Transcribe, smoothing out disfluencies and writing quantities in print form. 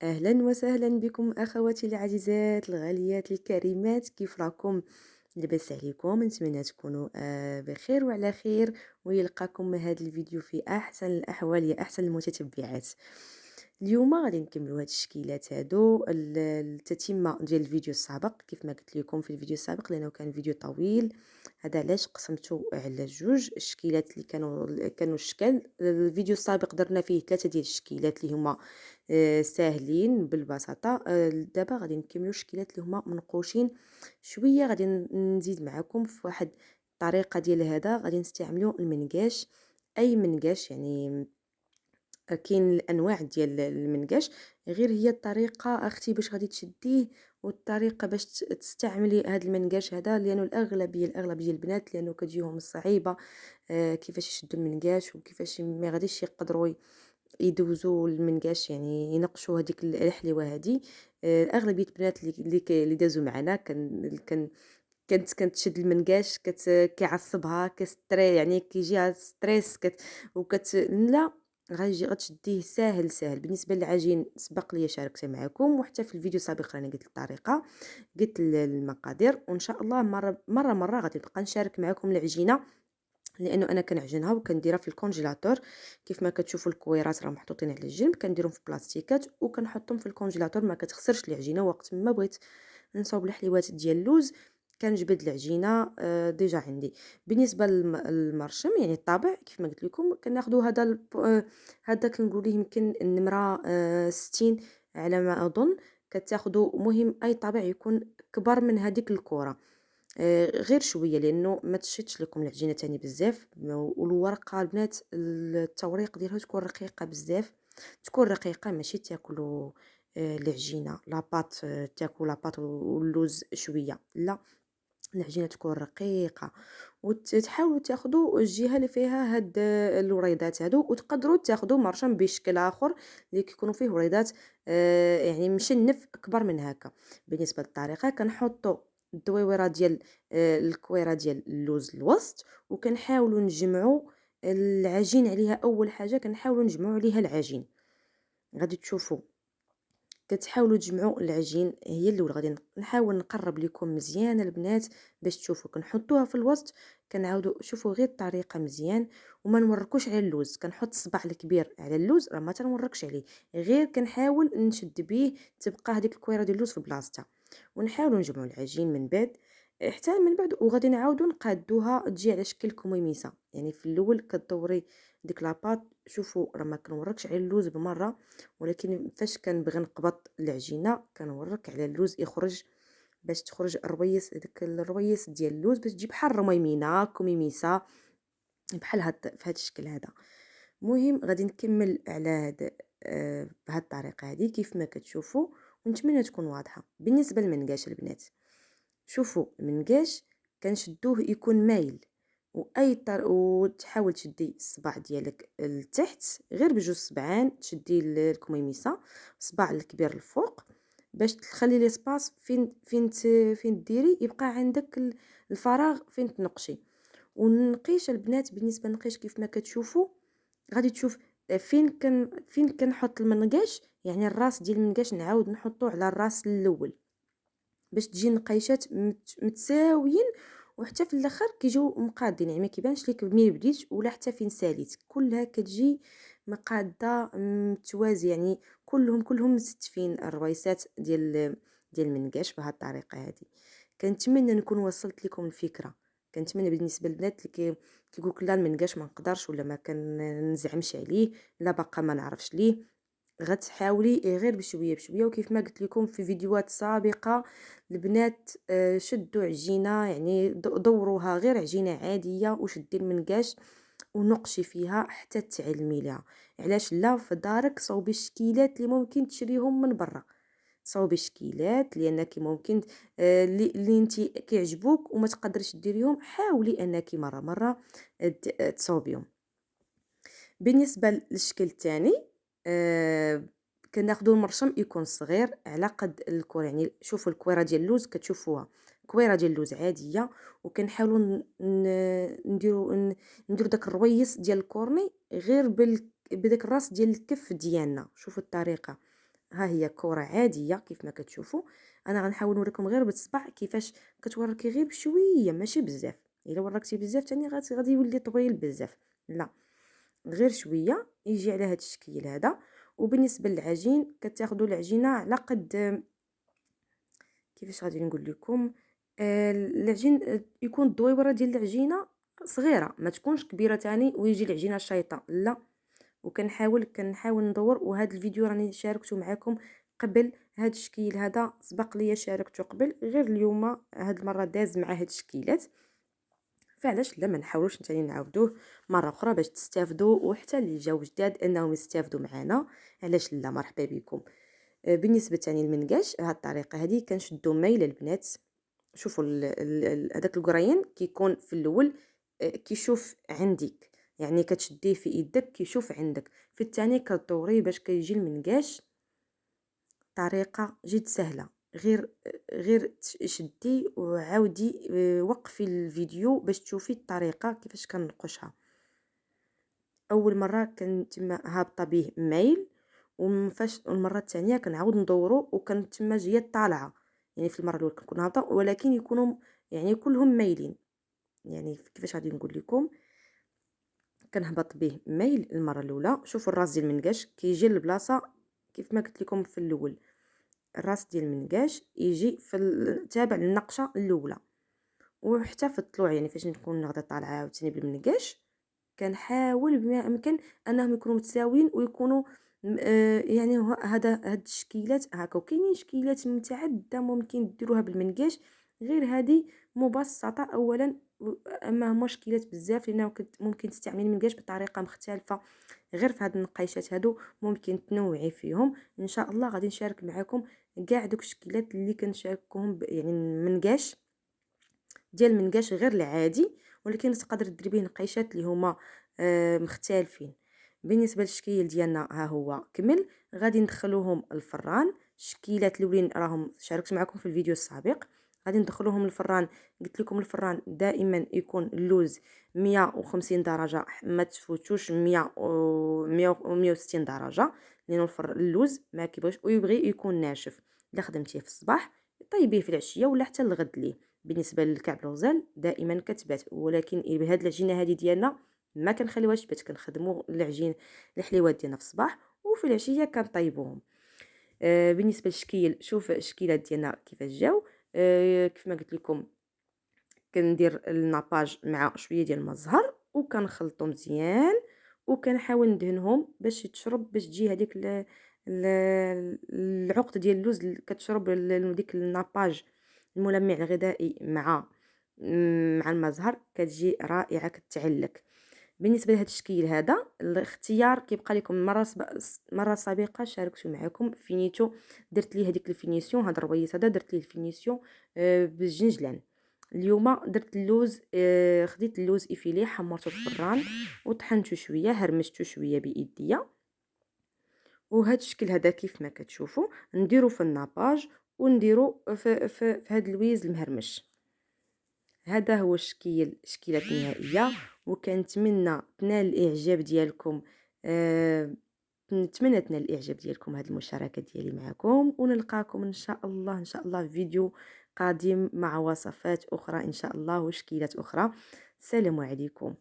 أهلا وسهلا بكم أخواتي العزيزات الغاليات الكريمات، كيف راكم؟ لباس عليكم؟ نتمنى تكونوا بخير وعلى خير، ويلقاكم هذا الفيديو في أحسن الأحوال يا أحسن المتتبعات. اليوم غادي نكملوا هاد الشكيلات هادو التتمة ديال الفيديو السابق، كيف ما قلت لكم في الفيديو السابق لأنه كان فيديو طويل. هذا علاش قسمته على جوج الشكيلات اللي كانوا الشكل. الفيديو السابق درنا فيه 3 ديال الشكيلات اللي هما ساهلين بالبساطة. دابا غادي نكملوا الشكيلات اللي هما منقوشين شوية. غادي نزيد معكم في واحد الطريقة ديال هذا. غادي نستعملوا المنقاش، أي منقاش يعني. كاين الانواع ديال المنقاش، غير هي الطريقه اختي باش غادي تشديه، والطريقه باش تستعملي هذا المنقاش هذا، لانه الاغلبيه البنات لانه كتجيهم صعيبه كيفاش يشدوا المنقاش، وكيفاش ما غاديش يقدروا يدوزوا المنقاش، يعني ينقشوا هذيك الحلوه هذه. اغلبيه البنات اللي دازوا معنا كانت تشد المنقاش، كيعصبها، يعني كيجيها ستريس لا. غتشديه ساهل ساهل. بالنسبه للعجين سبق لي شاركت معكم، وحتى في الفيديو السابق راني قلت الطريقه، قلت المقادير، وان شاء الله مره غادي نبقى نشارك معكم العجينه، لانه انا كنعجنها وكنديرها في الكونجيلاتور. كيف ما كتشوفوا الكويرات راه محطوطين على الجنب، كنديرهم في بلاستيكات وكنحطهم في الكونجيلاتور، ما كتخسرش العجينه. وقت ما بغيت نصاوب الحليوات ديال اللوز كنجبد العجينه ديجا عندي. بالنسبه للمرشم يعني الطابع، كيف ما قلت لكم كناخذوا هذا كنقول ليه يمكن النمره 60 على ما اظن. كتاخذوا مهم اي طابع يكون كبر من هذيك الكره، غير شويه، لانه ما تشدش لكم العجينه تاني بزاف. والورقه البنات التوريق ديالها تكون رقيقه بزاف، تكون رقيقه ماشي تاكلوا العجينه لاباط، تاكلوا لاباط واللوز شويه، لا، العجينه تكون رقيقه. وتحاولوا تاخذوا الجهه اللي فيها هاد الوريضات هادو، وتقدروا تاخذوا مرشم بشكل اخر اللي كيكونوا فيه وريضات يعني مشنف اكبر من هكا. بالنسبه للطريقه كنحطوا الدويوره ديال الكويره ديال اللوز الوسط، وكنحاولوا نجمعوا العجين عليها. اول حاجه كنحاولوا نجمعوا عليها العجين. غادي تشوفوا كتحاولوا تجمعوا العجين، هي الاول غادي نحاول نقرب لكم مزيان البنات باش تشوفوا. كنحطوها في الوسط، كنعاودوا شوفوا غير الطريقه مزيان، وما نوركوش على اللوز. كنحط الصبع الكبير على اللوز، راه ما تنوركش عليه، غير كنحاول نشد به تبقى هذيك الكويره ديال اللوز في بلاصتها. ونحاولوا نجمعوا العجين من بعد، حتى من بعد، وغادي نعاودوا نقادوها تجي على شكل كميميسه. يعني في الاول كدوري ديك لاباط، شوفوا راه ما كنوركش على اللوز بمره، ولكن فاش كنبغي نقبط العجينه كنورك على اللوز يخرج، باش تخرج الرويس، داك الرويس ديال اللوز، باش تجي بحال الرميمينه كميميسه، بحال في هذا الشكل هذا. المهم غادي نكمل على هاد بهاد الطريقه هذه كيف ما كتشوفوا، ونتمنى تكون واضحه. بالنسبه للمنقاش البنات، شوفوا المنقاش كنشدوه يكون مايل، وتحاول تشدي الصباع ديالك لتحت غير بجوج صبعان، تشدي الكميميسه الصباع الكبير الفوق، باش تخلي لي سباس فين ديري يبقى عندك الفراغ فين تنقشي. والنقيش البنات، بالنسبه للنقيش كيف ما كتشوفوا غادي تشوف فين كنحط المنقاش، يعني الراس ديال المنقاش نعاود نحطوه على الراس الاول، باش تجي النقيشات متساويين، وحتى في الاخر كيجيو مقادين، يعني ما كيبانش ليك منين بديت ولا حتى فين ساليت، كلها كتجي مقاده متوازي، يعني كلهم مستفين الرويسات ديال المنقاش بهذه الطريقه هذه. كنتمنى نكون وصلت لكم الفكره. كنتمنى بالنسبه للبنات اللي كيقولك لا المنقاش ما نقدرش ولا ما كنزعمش عليه، لا باقا ما نعرفش ليه، غتحاولي غير بشويه بشويه. وكيف ما قلت لكم في فيديوهات سابقه البنات، شدوا عجينه، يعني دوروها غير عجينه عاديه، وشدي المنقاش ونقشي فيها حتى تعلمي لها. علاش لا؟ في دارك صوبي الشكيلات اللي ممكن تشريهم من برا، صوبي شكيلات لانك ممكن اللي انت كيعجبوك وما تقدرش ديريهم، حاولي انك مره تصوبيهم. بالنسبه للشكل الثاني، كناخذوا المرشم يكون صغير على قد الكره، يعني شوفوا الكويره ديال اللوز كتشوفوها كويره ديال اللوز عاديه، وكنحاولوا نديروا داك الرويس ديال الكورني غير بداك الراس ديال الكف ديالنا. شوفوا الطريقه ها هي كرة عادية كيف ما كتشوفوا. انا غنحاول نوريكم غير بالصبع كيفاش كتوركي غير بشويه ماشي بزاف. الا وركتي بزاف تاني غادي يولي طويل بزاف. لا، غير شويه يجي على هذا الشكل هذا. وبالنسبه للعجين كتاخذوا العجينه على قد كيفاش غادي نقول لكم. العجين يكون الدويوره ديال العجينه صغيره، ما تكونش كبيره تاني ويجي العجينه شايطه، لا. وكنحاول ندور. وهذا الفيديو راني شاركته معكم قبل. هذا الشكل هذا سبق لي شاركته قبل، غير اليوم هاد المره داز مع هاد الشكيلات. فعلاش لا ما نحاولوش نتاني نعاودوه مره اخرى باش تستافدوا، وحتى اللي جاو جداد انهم يستافدوا معنا. علاش لا، مرحبا بكم. بالنسبه تاني للمنقاش، هاد الطريقه هذه كنشدو ميل البنات. شوفوا هذاك القريين كيكون في الاول كيشوف عندك، يعني كتشديه في يدك كيشوف عندك. في الثاني كدوريه باش كيجي المنقاش. طريقه جد سهله، غير شدي وعاودي وقفي الفيديو باش تشوفي الطريقه كيفاش كنقشها. اول مره كنت تما هابطه به ميل، ومفاش المره الثانيه كنعاود ندورو وكنت تما جايه طالعه. يعني في المره الاولى كنكون هابطه ولكن يكونوا يعني كلهم مايلين. يعني كيفاش غادي نقول لكم، كنهبط به ميل المره الاولى. شوفوا الراس ديال المنقاش كيجي للبلاصه كيف ما قلت لكم في الاول. الراس ديال المنقاش يجي في تابع للنقشه الاولى. وحتى في الطلوع يعني فاش نكون غادا طالعه عاوتاني بالمنقاش كنحاول بما امكن انهم يكونوا متساويين ويكونوا يعني هاد الشكيلات هكا. وكاينين شكيلات متعدده ممكن ديروها بالمنقاش، غير هذه مبسطه اولا. اما هما شكيلات بزاف لانه ممكن تستعملي المنقاش بطريقه مختلفه. غير في هاد النقيشات هادو ممكن تنوعي فيهم. ان شاء الله غادي نشارك معكم كاع دوك الشكيلات اللي كنشاركوهم يعني المنقاش ديال المنقاش غير العادي، ولكن تقدر ديري به نقيشات اللي هما مختلفين. بالنسبه للشكل ديالنا ها هو كمل. غادي ندخلوهم الفران. الشكيلات الاولين راهم شاركت معكم في الفيديو السابق. غادي ندخلوهم الفران. قلت لكم الفران دائما يكون اللوز 150 درجه، ما تفوتوش 100 و 160 درجه، لانه اللوز ما كيبغيش ويبغي يكون ناشف. الا خدمتيه في الصباح طيبيه في العشيه ولا حتى الغد ليه. بالنسبه للكعب الغزال دائما كتبات، ولكن بهاد العجينه هذه ديالنا ما كنخليوهاش تبات. كنخدموا العجين الحليوات ديالنا في الصباح وفي العشيه كنطيبوهم. بالنسبه للشكيل، شوف الشكيلات ديالنا كيفاش جاو. كيف ما قلت لكم كندير الناباج مع شويه ديال الماء الزهر وكنخلطو مزيان، وكنحاول ندهنهم باش تشرب، باش تجي هذيك العقد ديال اللوز كتشرب ديك الناباج الملمع الغذائي مع الماء الزهر، كتجي رائعه كتعلك. بالنسبه لهذا الشكل هذا الاختيار كيبقى لكم. مره سابقه شاركت معكم فينيتو، درت ليه هذيك الفينيسيون. هذا الرويس هذا درت ليه الفينيسيون بالجنجلان. اليوم درت اللوز، خديت اللوز افيلي حمرته في الفران وطحنته شويه، هرمشته شويه بايديا. وهذا الشكل هذا كيف ما كتشوفوا نديرو في الناباج ونديرو في هذا اللويز المهرمش. هذا هو الشكيلات النهائيه. وكنتمنى تنال الاعجاب ديالكم. نتمنى تنال الاعجاب ديالكم هذه المشاركه ديالي معكم، ونلقاكم ان شاء الله في فيديو قادم مع وصفات اخرى ان شاء الله وشكيلات اخرى. السلام عليكم.